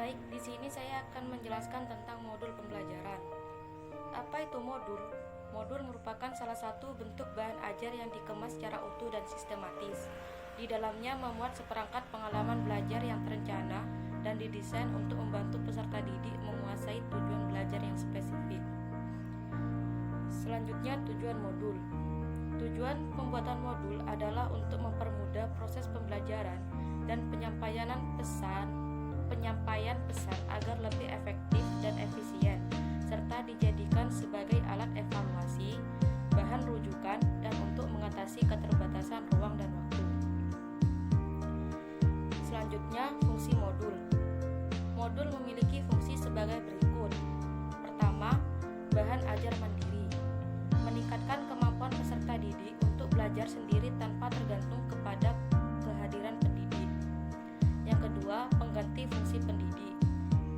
Baik, di sini saya akan menjelaskan tentang modul pembelajaran. Apa itu modul? Modul merupakan salah satu bentuk bahan ajar yang dikemas secara utuh dan sistematis. Di dalamnya memuat seperangkat pengalaman belajar yang terencana dan didesain untuk membantu peserta didik menguasai tujuan belajar yang spesifik. Selanjutnya, tujuan modul. Tujuan pembuatan modul adalah untuk mempermudah proses pembelajaran dan penyampaian pesan agar lebih efektif dan efisien, serta dijadikan sebagai alat evaluasi, bahan rujukan, dan untuk mengatasi keterbatasan ruang dan waktu. Selanjutnya, fungsi modul. Modul memiliki fungsi sebagai berikut. Pertama, bahan ajar mandiri. Meningkatkan kemampuan peserta didik untuk belajar sendiri tanpa tergantung kepada kehadiran pendidik. Yang kedua, pengganti fungsi pendidik.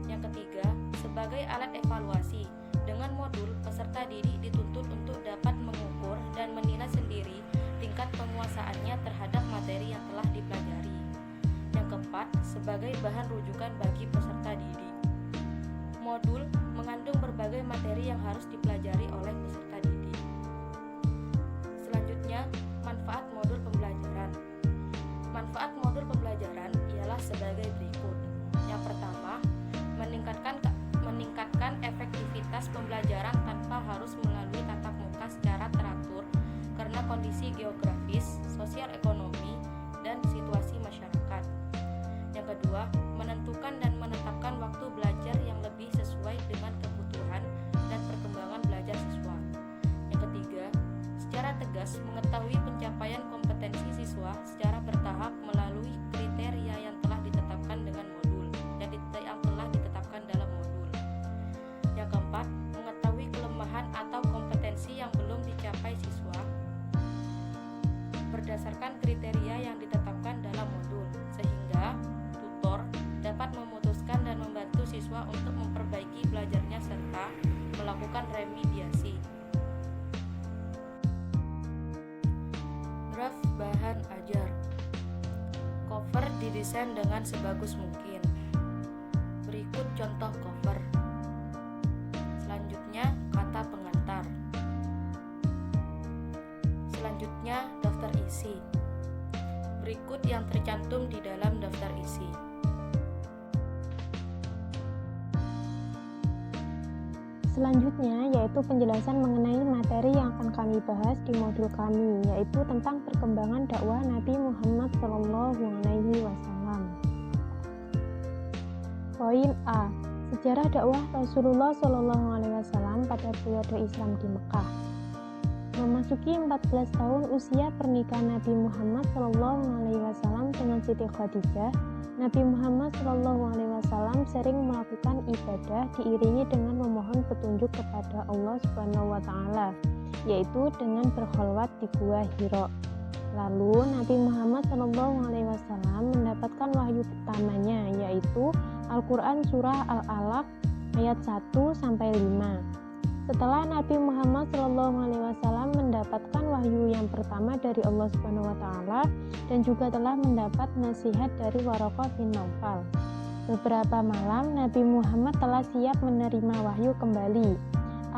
Yang ketiga, sebagai alat evaluasi. Dengan modul, peserta didik dituntut untuk dapat mengukur dan menilai sendiri tingkat penguasaannya terhadap materi yang telah dipelajari. Yang keempat, sebagai bahan rujukan bagi peserta didik. Modul mengandung berbagai materi yang harus dipelajari oleh peserta didik. Selanjutnya, manfaat modul pembelajaran. Manfaat modul pembelajaran ialah sebagai berikut. Yang pertama, meningkatkan efektivitas pembelajaran tanpa harus melalui tatap muka secara teratur karena kondisi geografis, sosial ekonomi, dan situasi masyarakat. Yang kedua, menentukan dan menetapkan waktu belajar yang lebih sesuai dengan kebutuhan dan perkembangan belajar siswa. Yang ketiga, secara tegas mengetahui pencapaian kompetensi siswa secara bertahap melalui kriteria yang telah ditetapkan dengan modul dan yang telah ditetapkan dalam modul. Yang keempat, mengetahui kelemahan atau kompetensi yang belum dicapai siswa berdasarkan kriteria yang ditetapkan dalam modul, sehingga tutor dapat memutuskan dan membantu siswa untuk memperbaiki belajarnya serta melakukan remediasi. Draft bahan ajar. Cover didesain dengan sebagus mungkin. Berikut contoh cover. Selanjutnya, kata pengantar. Selanjutnya, daftar isi. Berikut yang tercantum di dalam daftar isi. Selanjutnya yaitu penjelasan mengenai materi yang akan kami bahas di modul kami, yaitu tentang perkembangan dakwah Nabi Muhammad SAW. Poin A. Sejarah dakwah Rasulullah SAW pada periode Islam di Mekah. Memasuki 14 tahun usia pernikahan Nabi Muhammad SAW dengan Siti Khadijah, Nabi Muhammad SAW sering melakukan ibadah diiringi dengan memohon petunjuk kepada Allah SWT, yaitu dengan berkholwat di Gua Hira. Lalu Nabi Muhammad SAW mendapatkan wahyu pertamanya, yaitu Al-Quran Surah Al-Alaq ayat 1-5. Setelah Nabi Muhammad SAW mendapatkan wahyu yang pertama dari Allah SWT dan juga telah mendapat nasihat dari Waraqah bin Naufal, beberapa malam Nabi Muhammad telah siap menerima wahyu kembali.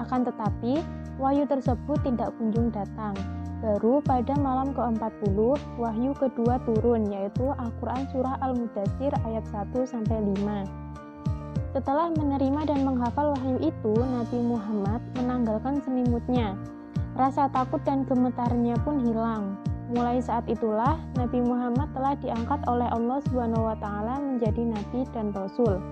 Akan tetapi, wahyu tersebut tidak kunjung datang. Baru pada malam ke-40, wahyu kedua turun, yaitu Al-Quran Surah Al-Mudaththir ayat 1-5. Setelah menerima dan menghafal wahyu itu, Nabi Muhammad menanggalkan selimutnya. Rasa takut dan gemetarnya pun hilang. Mulai saat itulah Nabi Muhammad telah diangkat oleh Allah SWT menjadi nabi dan rasul.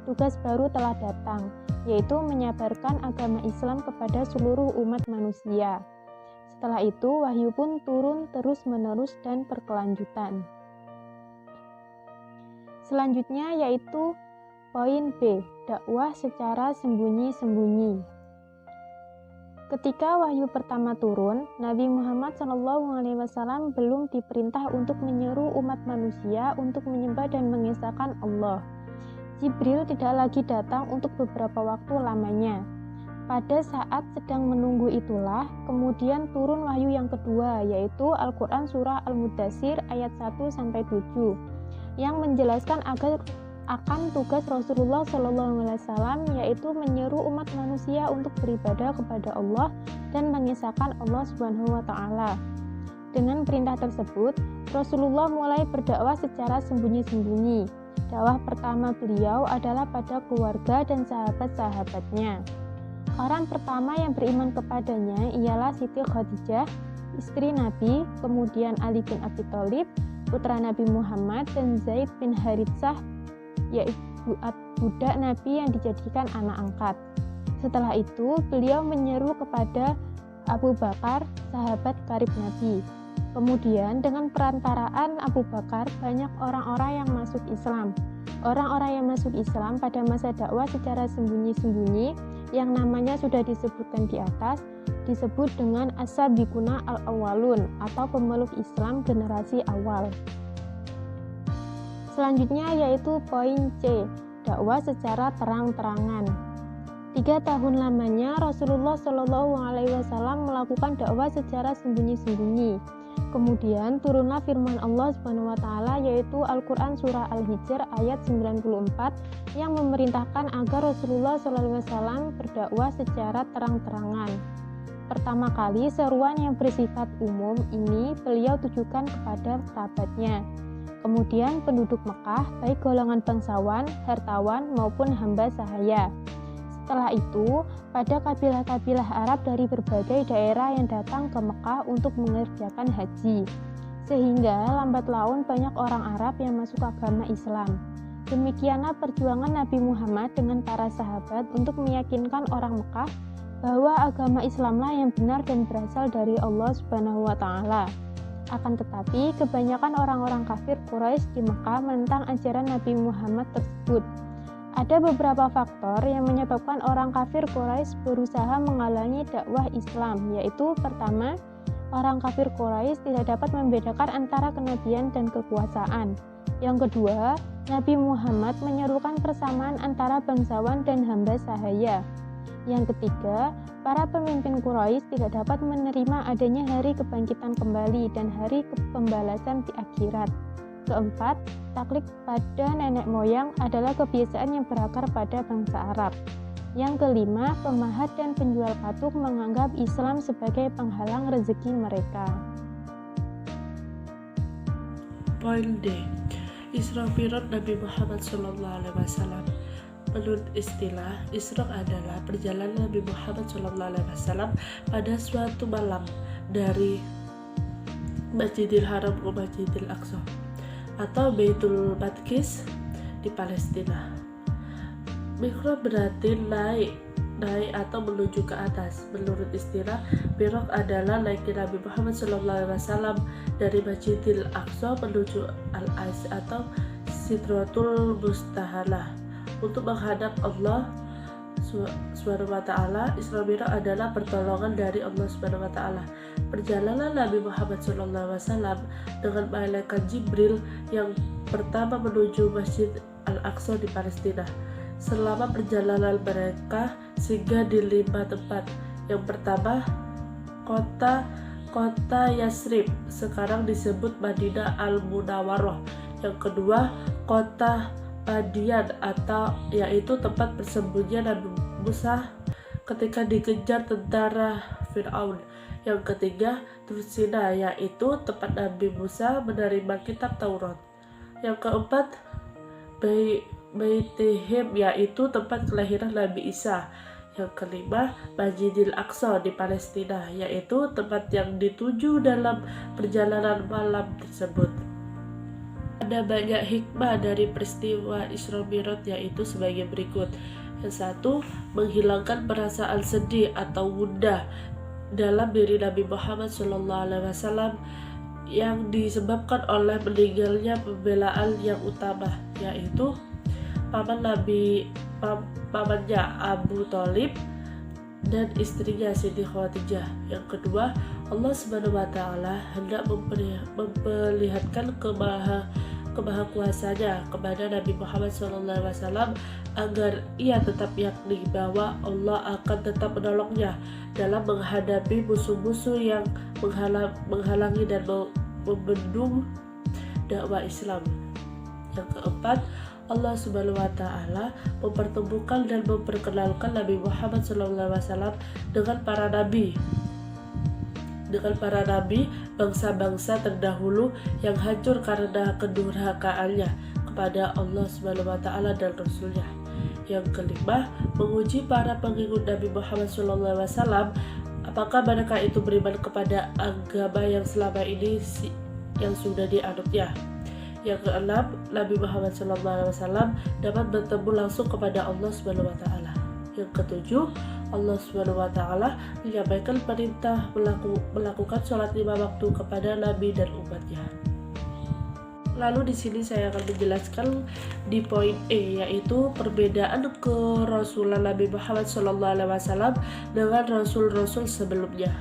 Tugas baru telah datang, yaitu menyabarkan agama Islam kepada seluruh umat manusia. Setelah itu, wahyu pun turun terus-menerus dan berkelanjutan. Selanjutnya yaitu poin B, dakwah secara sembunyi-sembunyi. Ketika wahyu pertama turun, Nabi Muhammad SAW belum diperintah untuk menyeru umat manusia untuk menyembah dan mengesahkan Allah. Jibril tidak lagi datang untuk beberapa waktu lamanya. Pada saat sedang menunggu itulah, kemudian turun wahyu yang kedua, yaitu Al-Quran Surah Al-Mudaththir ayat 1-7, yang menjelaskan agar akan tugas Rasulullah SAW, yaitu menyeru umat manusia untuk beribadah kepada Allah dan mengisahkan Allah Subhanahu wa Ta'ala. Dengan perintah tersebut, Rasulullah mulai berdakwah secara sembunyi-sembunyi. Dakwah pertama beliau adalah pada keluarga dan sahabat-sahabatnya. Orang pertama yang beriman kepadanya ialah Siti Khadijah, istri Nabi, kemudian Ali bin Abi Thalib, putra Nabi Muhammad, dan Zaid bin Haritsah, yaitu budak Nabi yang dijadikan anak angkat. Setelah itu, beliau menyeru kepada Abu Bakar, sahabat karib Nabi. Kemudian, dengan perantaraan Abu Bakar, banyak orang-orang yang masuk Islam. Orang-orang yang masuk Islam pada masa dakwah secara sembunyi-sembunyi, yang namanya sudah disebutkan di atas, disebut dengan as-sabiquna al-awwalun atau pemeluk Islam generasi awal. Selanjutnya yaitu poin C, dakwah secara terang-terangan. 3 tahun lamanya Rasulullah SAW melakukan dakwah secara sembunyi-sembunyi. Kemudian turunlah firman Allah Subhanahu wa Ta'ala, yaitu Al-Quran Surah Al-Hijr ayat 94 yang memerintahkan agar Rasulullah SAW berdakwah secara terang-terangan. Pertama kali seruan yang bersifat umum ini beliau tujukan kepada kerabatnya. Kemudian penduduk Mekah, baik golongan bangsawan, hartawan maupun hamba sahaya. Setelah itu, pada kabilah-kabilah Arab dari berbagai daerah yang datang ke Mekah untuk mengerjakan haji. Sehingga lambat laun banyak orang Arab yang masuk agama Islam. Demikianlah perjuangan Nabi Muhammad dengan para sahabat untuk meyakinkan orang Mekah bahwa agama Islamlah yang benar dan berasal dari Allah Subhanahu wa Ta'ala. Akan tetapi, kebanyakan orang-orang kafir Quraisy di Mekah menentang ajaran Nabi Muhammad tersebut. Ada beberapa faktor yang menyebabkan orang kafir Quraisy berusaha menghalangi dakwah Islam, yaitu pertama, orang kafir Quraisy tidak dapat membedakan antara kenabian dan kekuasaan. Yang kedua, Nabi Muhammad menyerukan persamaan antara bangsawan dan hamba sahaya. Yang ketiga, para pemimpin Quraisy tidak dapat menerima adanya hari kebangkitan kembali dan hari pembalasan di akhirat. Keempat, taklid pada nenek moyang adalah kebiasaan yang berakar pada bangsa Arab. Yang kelima, pemahat dan penjual patung menganggap Islam sebagai penghalang rezeki mereka. Poin D. Isra Mi'raj Nabi Muhammad SAW. Menurut istilah, Isra adalah perjalanan Nabi Muhammad SAW pada suatu malam dari Masjidil Haram ke Masjidil Aqsa atau Baitul Maqdis di Palestina. Mi'raj berarti naik atau menuju ke atas. Menurut istilah, Mi'raj adalah naiknya Nabi Muhammad SAW dari Masjidil Aqsa menuju Al-Ais atau Sidratul Muntaha untuk menghadap Allah Subhanahu wa Ta'ala. Isra Mi'raj adalah pertolongan dari Allah Subhanahu wa Ta'ala. Perjalanan Nabi Muhammad SAW dengan malaikat Jibril yang pertama menuju Masjid Al-Aqsa di Palestina. Selama perjalanan mereka singgah di 5 tempat. Yang pertama, kota Yasrib, sekarang disebut Madinah Al-Munawwarah. Yang kedua, kota Madian, atau yaitu tempat persembunyian Nabi Musa ketika dikejar tentara Fir'aun. Yang ketiga, Tursina, yaitu tempat Nabi Musa menerima kitab Taurat. Yang keempat, Baitlahim, yaitu tempat kelahiran Nabi Isa. Yang kelima, Masjidil Aqsa di Palestina, yaitu tempat yang dituju dalam perjalanan malam tersebut. Ada banyak hikmah dari peristiwa Isra Mi'raj, yaitu sebagai berikut. Yang satu, menghilangkan perasaan sedih atau gundah dalam diri Nabi Muhammad SAW yang disebabkan oleh meninggalnya pembelaan yang utama, yaitu pamannya Abu Thalib dan istrinya Siti Khadijah. Yang kedua, Allah Subhanahu wa Ta'ala hendak memperlihatkan kemahakuasanya kepada Nabi Muhammad SAW agar ia tetap yakni bahwa Allah akan tetap menolongnya dalam menghadapi musuh-musuh yang menghalangi dan membendung dakwah Islam. Yang keempat, Allah Subhanahu wa taala mempertemukan dan memperkenalkan Nabi Muhammad SAW dengan para nabi. Bangsa-bangsa terdahulu yang hancur karena kedurhakaannya kepada Allah Subhanahu wa taala dan Rasulnya. Yang kelima, menguji para pengikut Nabi Muhammad SAW apakah mereka itu beriman kepada agama yang selama ini yang sudah dianutnya. Yang keenam, Nabi Muhammad SAW dapat bertemu langsung kepada Allah Subhanahu wa taala. Yang ketujuh, Allah Subhanahu wa taala menyampaikan perintah melakukan sholat 5 waktu kepada Nabi dan umatnya. Lalu di sini saya akan menjelaskan di poin E, yaitu perbedaan kerasulan Nabi Muhammad SAW dengan rasul-rasul sebelumnya.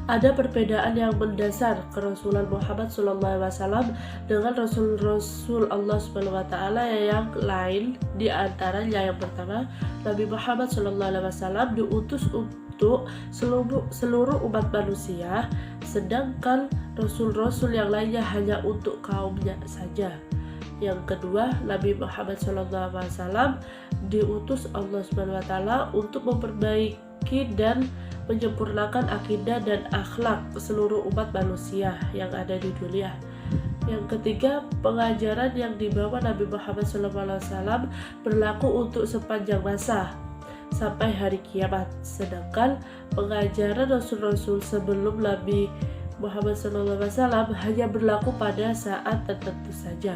Ada perbedaan yang mendasar kerasulan Muhammad SAW dengan rasul-rasul Allah Subhanahu wa taala yang lain. Di antaranya yang pertama, Nabi Muhammad SAW diutus untuk seluruh umat manusia, sedangkan rasul-rasul yang lainnya hanya untuk kaumnya saja. Yang kedua, Nabi Muhammad SAW diutus Allah Subhanahu wa taala untuk memperbaiki dan menyempurnakan akidah dan akhlak seluruh umat manusia yang ada di dunia. Yang ketiga, pengajaran yang dibawa Nabi Muhammad SAW berlaku untuk sepanjang masa sampai hari kiamat, sedangkan pengajaran rasul-rasul sebelum Nabi Muhammad SAW hanya berlaku pada saat tertentu saja.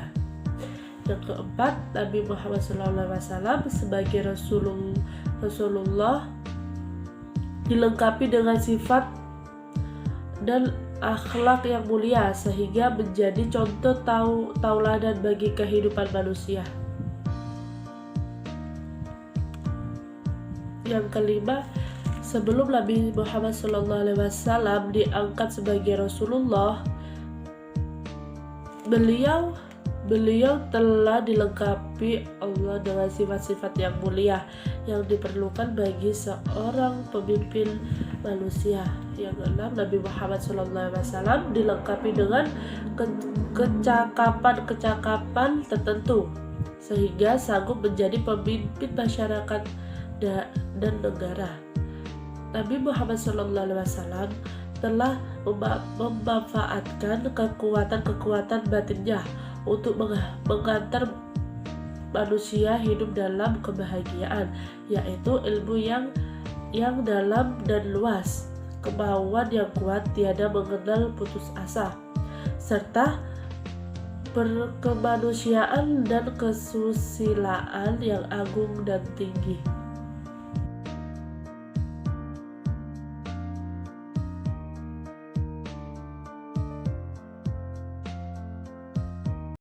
Yang keempat, Nabi Muhammad SAW sebagai Rasulullah dilengkapi dengan sifat dan akhlak yang mulia sehingga menjadi contoh tauladan bagi kehidupan manusia. Yang kelima, sebelum Nabi Muhammad SAW diangkat sebagai Rasulullah, beliau telah dilengkapi Allah dengan sifat-sifat yang mulia yang diperlukan bagi seorang pemimpin manusia. Yang keenam, Nabi Muhammad SAW dilengkapi dengan kecakapan tertentu sehingga sanggup menjadi pemimpin masyarakat dan negara. Nabi Muhammad SAW telah memanfaatkan kekuatan batinnya untuk mengantar manusia hidup dalam kebahagiaan, yaitu ilmu yang dalam dan luas, kemauan yang kuat tiada mengenal putus asa, serta berkemanusiaan dan kesusilaan yang agung dan tinggi.